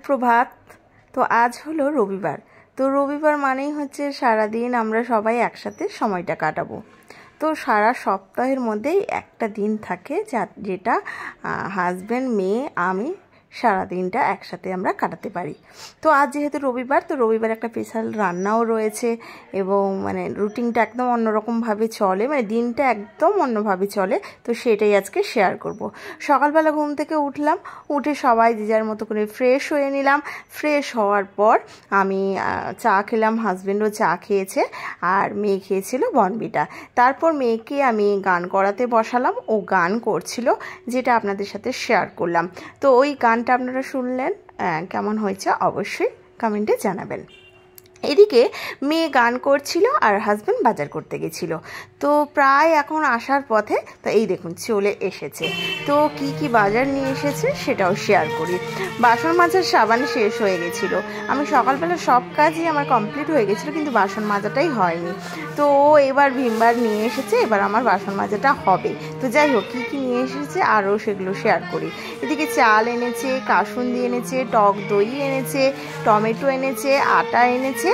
সুপ্রভাত। তো আজ হলো রবিবার। তো রবিবার মানেই হচ্ছে সারাদিন আমরা সবাই একসাথে সময়টা কাটাবো। তো সারা সপ্তাহের মধ্যেই একটা দিন থাকে যেটা হাজব্যান্ড, মেয়ে, আমি সারা দিনটা একসাথে আমরা কাটাতে পারি। তো আজ যেহেতু রবিবার, তো রবিবার একটা স্পেশাল রান্নাও রয়েছে এবং মানে রুটিনটা একদম অন্যরকমভাবে চলে, মানে দিনটা একদম অন্যভাবে চলে। তো সেটাই আজকে শেয়ার করব। সকালবেলা ঘুম থেকে উঠে সবাই যে যার মতো করে ফ্রেশ হয়ে নিলাম। ফ্রেশ হওয়ার পর আমি চা খেলাম, হাজব্যান্ডও চা খেয়েছে আর মেয়ে খেয়েছিল বনবিটা। তারপর মেয়েকে আমি গান করাতে বসালাম, ও গান করছিল, যেটা আপনাদের সাথে শেয়ার করলাম। তো ওই গানটা আপনারা শুনলেন, কেমন হয়েছে অবশ্যই কমেন্টে জানাবেন। এদিকে মেয়ে গান করছিল আর হাজব্যান্ড বাজার করতে গেছিল। তো প্রায় এখন আসার পথে, তো এই দেখুন চলে এসেছে। তো কি কি বাজার নিয়ে এসেছে সেটাও শেয়ার করি। বাসন মাজার সাবান শেষ হয়ে গেছিল। আমি সকালবেলা সব কাজই আমার কমপ্লিট হয়ে গেছিলো, কিন্তু বাসন মাজাটাই হয়নি। তো ও এবার ভিমবার নিয়ে এসেছে, এবার আমার বাসন মাজাটা হবে। তো যাই হোক, কী কী নিয়ে এসেছে আরও সেগুলো শেয়ার করি। এদিকে চাল এনেছে, কাসুন্দি এনেছে, টক দই এনেছে, টমেটো এনেছে, আটা এনেছে।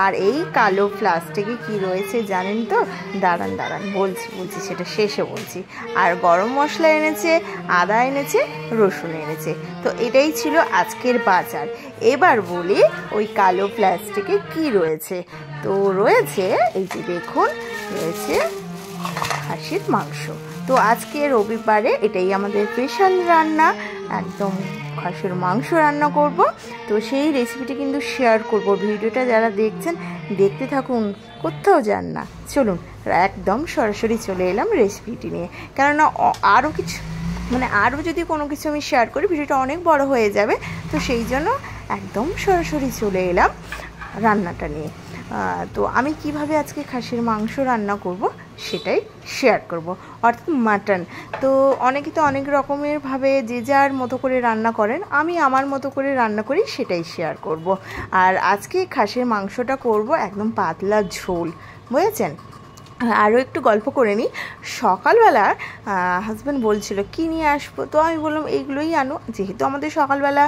আর এই কালো প্লাস্টিকে কি রয়েছে জানেন তো? দাঁড়ান বলছি, সেটা শেষে বলছি। আর গরম মশলা এনেছে, আদা এনেছে, রসুন এনেছে। তো এটাই ছিল আজকের বাজার। এবার বলি ওই কালো প্লাস্টিকে কি রয়েছে। তো রয়েছে, এই যে দেখুন, রয়েছে খাসির মাংস। তো আজকে রবিবারে এটাই আমাদের স্পেশাল রান্না, একদম খাসির মাংস রান্না করব। তো সেই রেসিপিটি কিন্তু শেয়ার করব। ভিডিওটা যারা দেখছেন দেখতে থাকুন, কোথাও যান না। চলুন একদম সরাসরি চলে এলাম রেসিপিটি নিয়ে, কেননা আরও যদি কোনো কিছু আমি শেয়ার করি ভিডিওটা অনেক বড় হয়ে যাবে। তো সেই জন্য একদম সরাসরি চলে এলাম রান্নাটা নিয়ে। তো আমি কিভাবে আজকে খাসির মাংস রান্না করব সেটাই শেয়ার করব, অর্থাৎ মাটন। তো অনেকে তো অনেক রকমের ভাবে যে যার মতো করে রান্না করেন, আমি আমার মতো করে রান্না করি, সেটাই শেয়ার করব। আর আজকে খাসির মাংসটা করব একদম পাতলা ঝোল, বুঝেছেন? আরও একটু গল্প করে নিই। সকালবেলা হাজব্যান্ড বলছিল কী নিয়ে আসবো, তো আমি বললাম এইগুলোই আনো। যেহেতু আমাদের সকালবেলা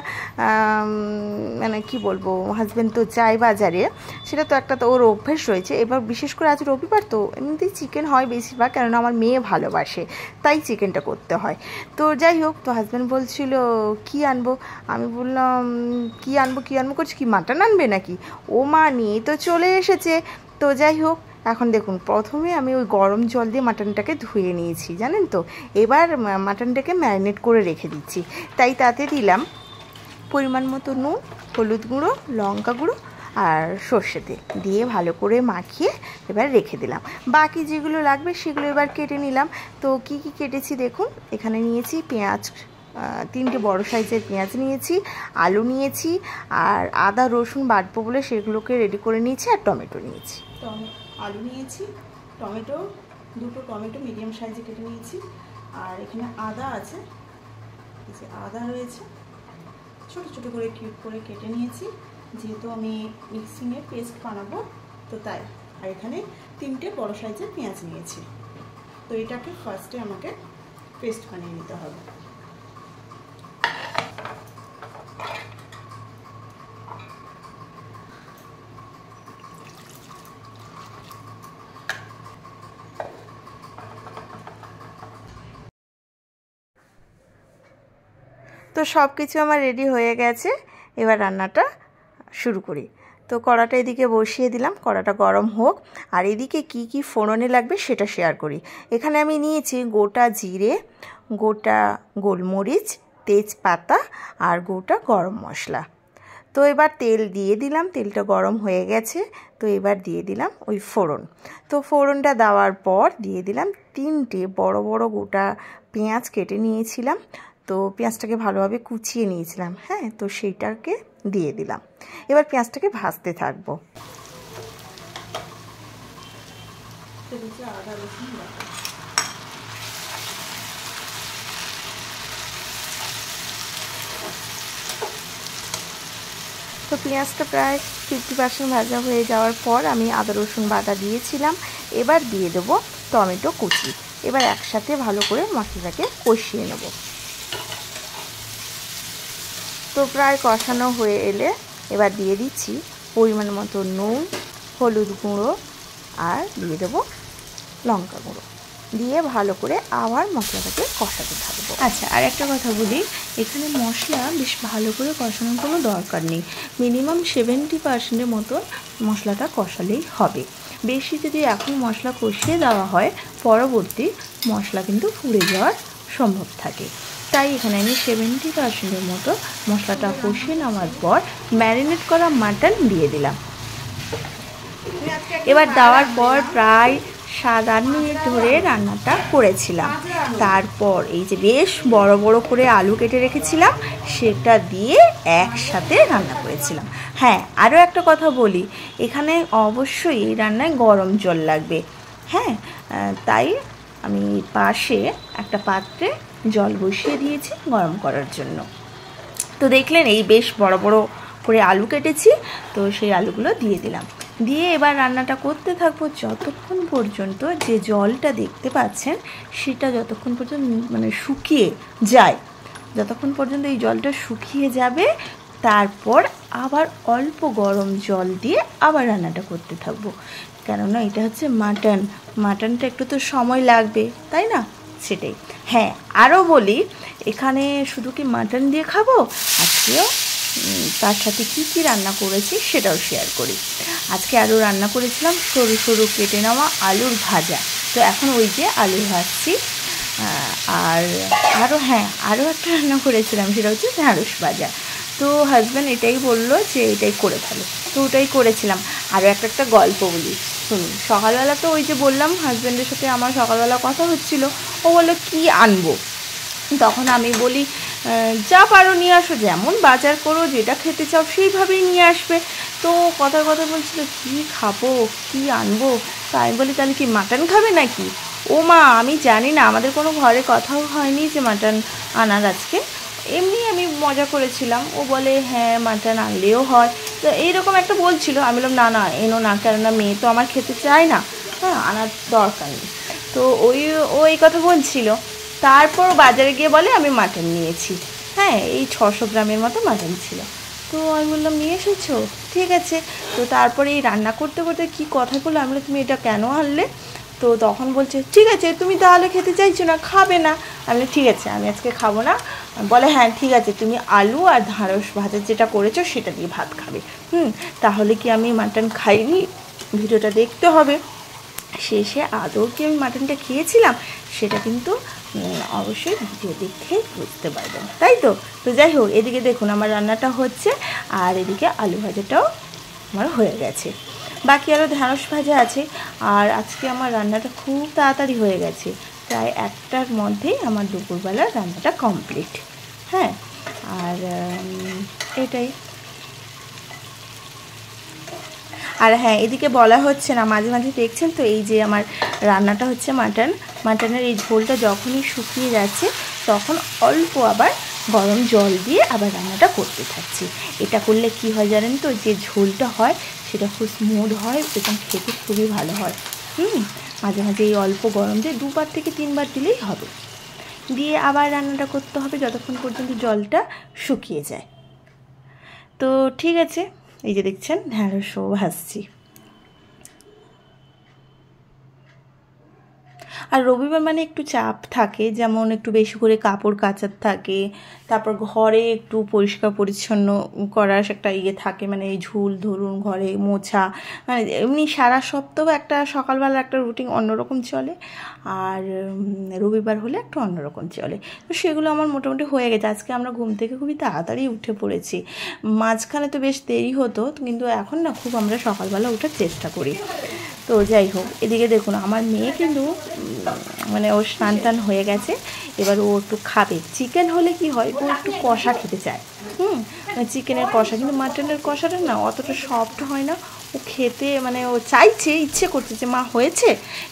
মানে কি বলবো, হাজব্যান্ড তো যায় বাজারে, সেটা তো একটা তো ওর অভ্যেস রয়েছে। এবার বিশেষ করে আজ রবিবার, তো এমনিতেই চিকেন হয় বেশিরভাগ, কেননা আমার মেয়ে ভালোবাসে, তাই চিকেনটা করতে হয়। তো যাই হোক, তো হাজব্যান্ড বলছিল কী আনবো। আমি বললাম কী আনবো করছি, কি মাটন আনবে নাকি? ও মা, নিয়ে তো চলে এসেছে। তো যাই হোক, এখন দেখুন, প্রথমে আমি ওই গরম জল দিয়ে মাটনটাকে ধুয়ে নিয়েছি, জানেন তো। এবার মাটনটাকে ম্যারিনেট করে রেখে দিচ্ছি। তাই তাতে দিলাম পরিমাণ মতো নুন, হলুদ গুঁড়ো, লঙ্কা গুঁড়ো আর সর্ষে তেল দিয়ে ভালো করে মাখিয়ে এবার রেখে দিলাম। বাকি যেগুলো লাগবে সেগুলো এবার কেটে নিলাম। তো কি কি কেটেছি দেখুন। এখানে নিয়েছি পেঁয়াজ, 3টে বড় সাইজের পেঁয়াজ নিয়েছি, আলু নিয়েছি, আর আদা রসুন বাটবো বলে সেগুলোকে রেডি করে নিয়েছি, আর টমেটো নিয়েছি। আলু নিয়েছি, টমেটো, 2টো টমেটো মিডিয়াম সাইজে কেটে নিয়েছি, আর এখানে আদা আছে, এই যে আদা রয়েছে, ছোট ছোট করে কিউব করে কেটে নিয়েছি, যেহেতু আমি মিক্সিংয়ে পেস্ট বানাবো তো তাই। আর এখানে 3টে বড় সাইজের পেঁয়াজ নিয়েছি। তো এটাকে ফার্স্টে আমাকে পেস্ট বানিয়ে নিতে হবে। তো সব কিছু আমার রেডি হয়ে গেছে, এবার রান্নাটা শুরু করি। তো কড়াটা এদিকে বসিয়ে দিলাম, কড়াটা গরম হোক। আর এদিকে কি কি ফোড়নে লাগবে সেটা শেয়ার করি। এখানে আমি নিয়েছি গোটা জিরে, গোটা গোলমরিচ, তেজপাতা আর গোটা গরম মশলা। তো এবার তেল দিয়ে দিলাম, তেলটা গরম হয়ে গেছে। তো এবার দিয়ে দিলাম ওই ফোড়ন। তো ফোড়নটা দেওয়ার পর দিয়ে দিলাম 3টে বড় বড় গোটা পেঁয়াজ কেটে নিয়েছিলাম। তো পেঁয়াজটাকে ভালোভাবে কুচিয়ে নিয়েছিলাম, হ্যাঁ, তো সেইটাকে দিয়ে দিলাম। এবার পেঁয়াজটাকে ভাজতে থাকবো। আদা রসুন তো পেঁয়াজটা প্রায় 50% ভাজা হয়ে যাওয়ার পর আমি আদা রসুন বাটা দিয়েছিলাম। এবার দিয়ে দেবো টমেটো কুচি। এবার একসাথে ভালো করে মশলাটাকে কষিয়ে নেব। তো তো প্রায় কষানো হয়ে এলে এবার দিয়ে দিচ্ছি পরিমাণ মতো নুন, হলুদ গুঁড়ো আর দিয়ে দেবো লঙ্কা গুঁড়ো, দিয়ে ভালো করে আবার মশলাটাকে কষাতে থাকবো। আচ্ছা, আর একটা কথা বলি, এখানে মশলা বেশ ভালো করে কষানোর কোনো দরকার নেই। মিনিমাম 70% মতো মশলাটা কষালেই হবে। বেশি যদি এখন মশলা কষিয়ে দেওয়া হয়, পরবর্তী মশলা কিন্তু পুড়ে যাওয়ার সম্ভব থাকে। তাই এখানে আমি 70% মতো মশলাটা কষিয়ে নেওয়ার পর ম্যারিনেট করা মাটন দিয়ে দিলাম। এবার দেওয়ার পর প্রায় 7-8 মিনিট ধরে রান্নাটা করেছিলাম। তারপর এই যে বেশ বড় বড় করে আলু কেটে রেখেছিলাম, সেটা দিয়ে একসাথে রান্না করেছিলাম। হ্যাঁ, আরও একটা কথা বলি, এখানে অবশ্যই এই রান্নায় গরম জল লাগবে। হ্যাঁ, তাই আমি পাশে একটা পাত্রে জল বসিয়ে দিয়েছি গরম করার জন্য। তো দেখলেন এই বেশ বড় বড় করে আলু কেটেছি, তো সেই আলুগুলো দিয়ে দিলাম। দিয়ে এবার রান্নাটা করতে থাকবো যতক্ষণ পর্যন্ত যে জলটা দেখতে পাচ্ছেন সেটা যতক্ষণ পর্যন্ত মানে শুকিয়ে যায়, যতক্ষণ পর্যন্ত এই জলটা শুকিয়ে যাবে, তারপর আবার অল্প গরম জল দিয়ে আবার রান্নাটা করতে থাকবো। কেননা এটা হচ্ছে মাটনটা একটু তো সময় লাগবে, তাই না? সেটাই। হ্যাঁ, আরও বলি, এখানে শুধু কি মাটন দিয়ে খাবো, আজকেও তার সাথে কি কি রান্না করেছি সেটাও শেয়ার করি। আজকে আরও রান্না করেছিলাম সরু সরু কেটে নেওয়া আলুর ভাজা। তো এখন ওই যে আলু ভাজছি। আর আরও একটা রান্না করেছিলাম, সেটা হচ্ছে ঢ্যাঁড়স ভাজা। তো হাজব্যান্ড এটাই বললো যে এটাই করে ফেলো, তো ওটাই করেছিলাম। আরও একটা গল্প বলি, শুনুন। সকালবেলা তো ওই যে বললাম হাজব্যান্ডের সাথে আমার সকালবেলা কথা হচ্ছিল, ও বললো কী আনবো। তখন আমি বলি যা পারো নিয়ে আসো, যেমন বাজার করো, যেটা খেতে চাও সেইভাবেই নিয়ে আসবে। তো কথা বলছিল কী খাবো, কী আনবো। তো আমি বলি তাহলে কি মাটন খাবে নাকি? ও মা, আমি জানি না, আমাদের কোনো ঘরে কথাও হয়নি যে মাটন আনার আজকে, এমনি আমি মজা করেছিলাম। ও বলে হ্যাঁ মাটন আনলেও হয়, তো এইরকম একটা বলছিল। আমি বললাম না এনো না, কেননা মেয়ে তো আমার খেতে চায় না, হ্যাঁ আনার দরকার নেই। তো ও এই কথা বলছিল। তারপর বাজারে গিয়ে বলে আমি মাটন নিয়েছি। হ্যাঁ, এই 600 গ্রামের মতো মাটন ছিল। তো আমি বললাম নিয়ে এসেছো, ঠিক আছে। তো তারপরে এই রান্না করতে করতে কী কথা বললো, আমি বললাম তুমি এটা কেন আনলে? তো তখন বলছে ঠিক আছে তুমি তাহলে খেতে চাইছো না, খাবে না। আমি ঠিক আছে আমি আজকে খাবো না। বলে হ্যাঁ ঠিক আছে, তুমি আলু আর ঢ্যাঁড়স ভাজা যেটা করেছো সেটা দিয়ে ভাত খাবে। তাহলে কি আমি মাটন খাইনি? ভিডিওটা দেখতে হবে। শেষে আদৌ কি আমি মাটনটা খেয়েছিলাম সেটা কিন্তু অবশ্যই ভিডিও দেখে বুঝতে পারবেন, তাই তো? তো যাই হোক, এদিকে দেখুন আমার রান্নাটা হচ্ছে, আর এদিকে আলু ভাজাটাও আমার হয়ে গেছে। বাকি আরও ঢ্যাঁড়স ভাজা আছে। আর আজকে আমার রান্নাটা খুব তাড়াতাড়ি হয়ে গেছে, প্রায় 1টার মধ্যেই আমার দুপুরবেলার রান্নাটা কমপ্লিট। হ্যাঁ, আর এটাই। আর হ্যাঁ, এদিকে বলা হচ্ছে না, মাঝে মাঝে দেখছেন তো এই যে আমার রান্নাটা হচ্ছে মাটনের এই ঝোলটা যখনই শুকিয়ে যাচ্ছে তখন অল্প আবার গরম জল দিয়ে আবার রান্নাটা করতে থাকছি। এটা করলে কি হয় জানেন তো, যে ঝোলটা হয় সেটা খুব স্মুথ হয় এবং খেতে খুবই ভালো হয়। মাঝে মাঝে এই অল্প গরম দিয়ে 2বার থেকে 3বার দিলেই হবে। দিয়ে আবার রান্নাটা করতে হবে যতক্ষণ পর্যন্ত জলটা শুকিয়ে যায়। তো ঠিক আছে, এই যে দেখছেন ঢ্যাঁড়সও ভাজছি। আর রবিবার মানে একটু চাপ থাকে, যেমন একটু বেশি করে কাপড় কাচার থাকে, তারপর ঘরে একটু পরিষ্কার পরিচ্ছন্ন করার একটা থাকে, মানে এই ঝুল ধরুন ঘরে মোছা, মানে এমনি সারা সপ্তাহ একটা সকালবেলা একটা রুটিন অন্যরকম চলে, আর রবিবার হলে একটু অন্যরকম চলে। তো সেগুলো আমার মোটামুটি হয়ে গেছে। আজকে আমরা ঘুম থেকে খুবই তাড়াতাড়ি উঠে পড়েছি। মাঝখানে তো বেশ দেরি হতো, কিন্তু এখন না খুব আমরা সকালবেলা ওঠার চেষ্টা করি। তো যাই হোক, এদিকে দেখুন আমার মেয়ে কিন্তু মানে ওর স্নান টান হয়ে গেছে, এবার ও একটু খাবে। চিকেন হলে কি হয়, ও একটু কষা খেতে চায়। চিকেনের কষা, কিন্তু মাটনের কষাটা না অতটা সফট হয় না, ও খেতে মানে ও চাইছে, ইচ্ছে করছে যে মা হয়েছে,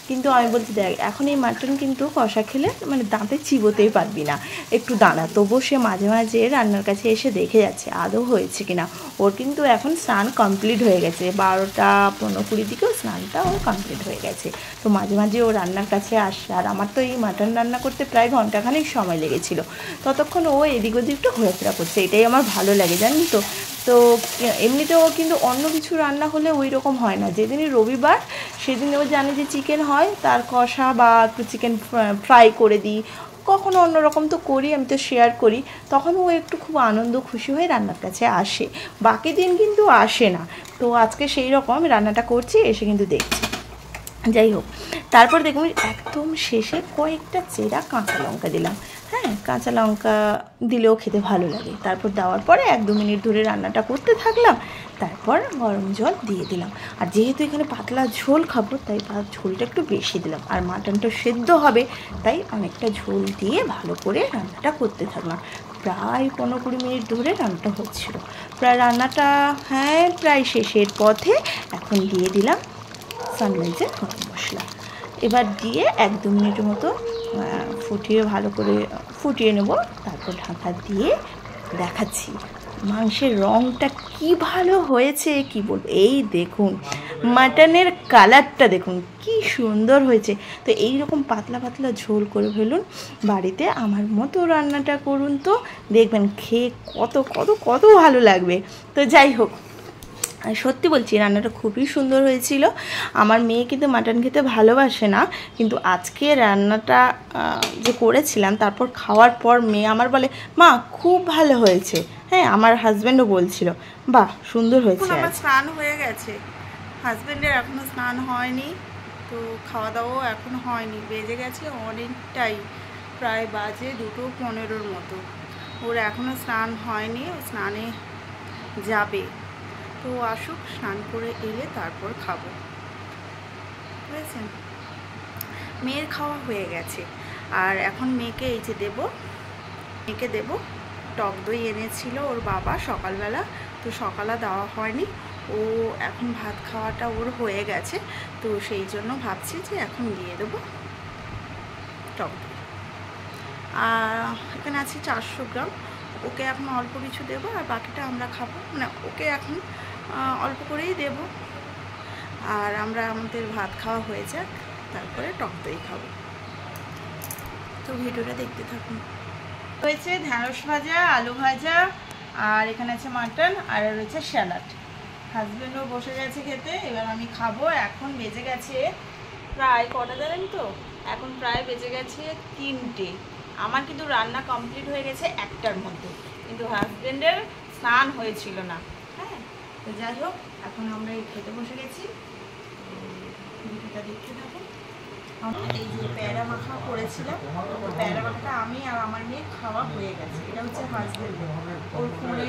কিন্তু আমি বলছি দেখ এখন এই মাটন কিন্তু কষা খেলে মানে দাঁতে চিবোতেই পারবি না, একটু দাঁড়া। তবুও সে মাঝে মাঝে রান্নার কাছে এসে দেখে যাচ্ছে আদৌ হয়েছে কিনা। ওর কিন্তু এখন স্নান কমপ্লিট হয়ে গেছে, 12টা 15-20 দিকেও স্নানটা ওর কমপ্লিট হয়ে গেছে। তো মাঝে মাঝে ও রান্নার কাছে আসে, আর আমার তো এই মাটন রান্না করতে প্রায় ঘন্টাখানেক সময় লেগেছিলো। ততক্ষণ ও এদিক ওদিক একটু ঘোরাফেরা করছে, এটাই আমার ভালো লাগে জানেন তো। তো এমনিতেও কিন্তু অন্য কিছু রান্না হলে ওই রকম হয় না। যেদিনই রবিবার সেদিন ও জানে যে চিকেন হয়, তার কষা বা একটু চিকেন ফ্রাই করে দিই, কখনো অন্যরকম তো করি, আমি তো শেয়ার করি, তখন ও একটু খুব আনন্দ খুশি হয়ে রান্নার কাছে আসে। বাকি দিন কিন্তু আসে না। তো আজকে সেই রকম রান্নাটা করছি, এসে কিন্তু দেখছি। যাই হোক, তারপর দেখুন একদম শেষে কয়েকটা চেরা কাঁচা লঙ্কা দিলাম। হ্যাঁ, কাঁচা লঙ্কা দিলেও খেতে ভালো লাগে। তারপর দেওয়ার পরে 1-2 মিনিট ধরে রান্নাটা করতে থাকলাম, তারপর গরম জল দিয়ে দিলাম। আর যেহেতু এখানে পাতলা ঝোল খাবো, তাই ঝোলটা একটু বেশি দিলাম। আর মাটনটা সেদ্ধ হবে, তাই অনেকটা ঝোল দিয়ে ভালো করে রান্নাটা করতে থাকলাম। প্রায় 15-20 মিনিট ধরে রান্নাটা হচ্ছিল। প্রায় রান্নাটা প্রায় শেষের পথে। এখন দিয়ে দিলাম সানরাইজের গরম মশলা। এবার দিয়ে 1-2 মিনিটের মতো ফুটিয়ে ভালো করে ফুটিয়ে নেব। তারপর ঢাকা দিয়ে দেখাচ্ছি মাংসের রঙটা কি ভালো হয়েছে, কি বলবো। এই দেখুন মাটনের কালারটা দেখুন কি সুন্দর হয়েছে। তো এই রকম পাতলা পাতলা ঝোল করে ফেলুন, বাড়িতে আমার মতো রান্নাটা করুন, তো দেখবেন খেয়ে কত কত কত ভালো লাগবে। তো যাই হোক, সত্যি বলছি রান্নাটা খুবই সুন্দর হয়েছিল। আমার মেয়ে কিন্তু মাটন খেতে ভালোবাসে না, কিন্তু আজকে রান্নাটা যে করেছিলাম তারপর খাওয়ার পর মেয়ে আমার বলে মা খুব ভালো হয়েছে। হ্যাঁ, আমার হাজব্যান্ডও বলছিল বাহ সুন্দর হয়েছে। আমার স্নান হয়ে গেছে, হাজব্যান্ডের এখনও স্নান হয়নি, তো খাওয়া দাওয়াও এখনও হয়নি। বেজে গেছে অনেকটাই, প্রায় বাজে 2:15 মতো। ওর এখনও স্নান হয়নি, ও স্নানে যাবে। তো আসুক, স্নান করে এলে তারপর খাবো, বুঝেছেন। মেয়ের খাওয়া হয়ে গেছে, আর এখন মেয়েকে এই যে মেয়েকে দেবো টক দই এনেছিল ওর বাবা সকালবেলা, তো সকালে দেওয়া হয়নি। ও এখন ভাত খাওয়াটা ওর হয়ে গেছে, তো সেই জন্য ভাবছি যে এখন দিয়ে দেবো টক দই। আর এখানে আছে 400 গ্রাম, ওকে এখন অল্প কিছু দেবো, আর বাকিটা আমরা খাবো। মানে ওকে এখন অল্প করেই দেব, আর আমরা আমাদের ভাত খাওয়া হয়ে যাক, তারপরে টক দই খাবো। তো ভিডিওটা দেখতে থাকুন। রয়েছে ঢ্যাঁড়স ভাজা, আলু ভাজা, আর এখানে আছে মাটন, আর রয়েছে স্যালাড। হাজব্যান্ডও বসে গেছে খেতে, এবার আমি খাবো। এখন বেজে গেছে প্রায় কটা জানেন তো, এখন প্রায় বেজে গেছে 3টে। আমার কিন্তু রান্না কমপ্লিট হয়ে গেছে 1টার মধ্যে, কিন্তু হাজব্যান্ডের স্নান হয়েছিল না। হ্যাঁ, তো যাই হোক, এখন আমরা খেতে বসে গেছি। ভিডিওটা দেখতে থাকুন। এই যে প্যারা মাখা করেছিলাম, প্যারা মাখাটা আমি আর আমার মেয়ে খাওয়া হয়ে গেছে। এটা হচ্ছে হাজব্যান্ড, ওর ফোনে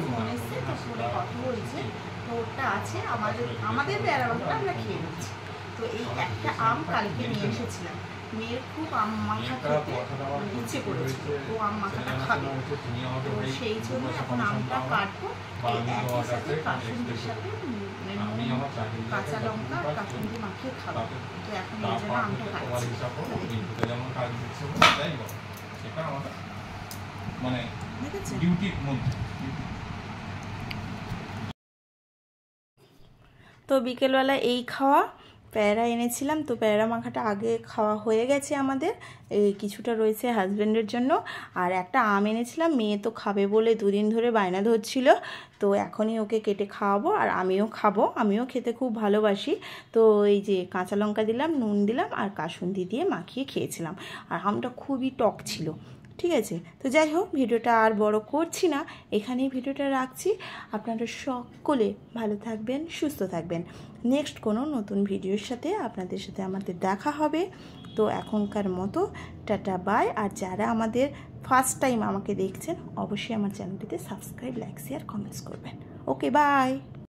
ফোন এসছে, তো ফোনে কথা বলছে, তো ওটা আছে। আমাদের প্যারা মাখাটা আমরা খেয়ে নিচ্ছি। তো এই একটা আম কালকে নিয়ে এসেছিলাম, মেয়ের খুব আম মাখা খেতে ইচ্ছে করেছিল, ও আম মাখাটা খাবে, তো সেই জন্য এখন আমটা কাটবো। এই একই সাথে কাসুন্দির সাথে কাঁচা লঙ্কা আর কাসুন্দি মাখিয়ে খাবো। তো এখন এই জন্য আমটা কাটছি। তো বিকেলবেলা এই খাওয়া, প্যারা এনেছিলাম, তো প্যারা মাখাটা আগে খাওয়া হয়ে গেছে আমাদের, এই কিছুটা রয়েছে হাজব্যান্ডের জন্য। আর একটা আম এনেছিলাম, মেয়ে তো খাবে বলে 2 দিন ধরে বায়না ধরছিল, তো এখনই ওকে কেটে খাওয়াবো, আর আমিও খাবো, আমিও খেতে খুব ভালোবাসি। তো এই যে কাঁচা লঙ্কা দিলাম, নুন দিলাম, আর কাসুন্দি দিয়ে মাখিয়ে খেয়েছিলাম, আর আমটা খুবই টক ছিল। ঠিক আছে, তো যাই হোক, ভিডিওটা আর বড় করছি না, এখানেই ভিডিওটা রাখছি। আপনারা সকলে ভালো থাকবেন, সুস্থ থাকবেন। নেক্সট কোনো নতুন ভিডিওর সাথে আপনাদের সাথে আমাদের দেখা হবে। তো এখনকার মতো টাটা বাই। আর যারা আমাদের ফার্স্ট টাইম আমাকে দেখছেন, অবশ্যই আমার চ্যানেলটিতে সাবস্ক্রাইব, লাইক, শেয়ার, কমেন্টস করবেন। ওকে, বাই।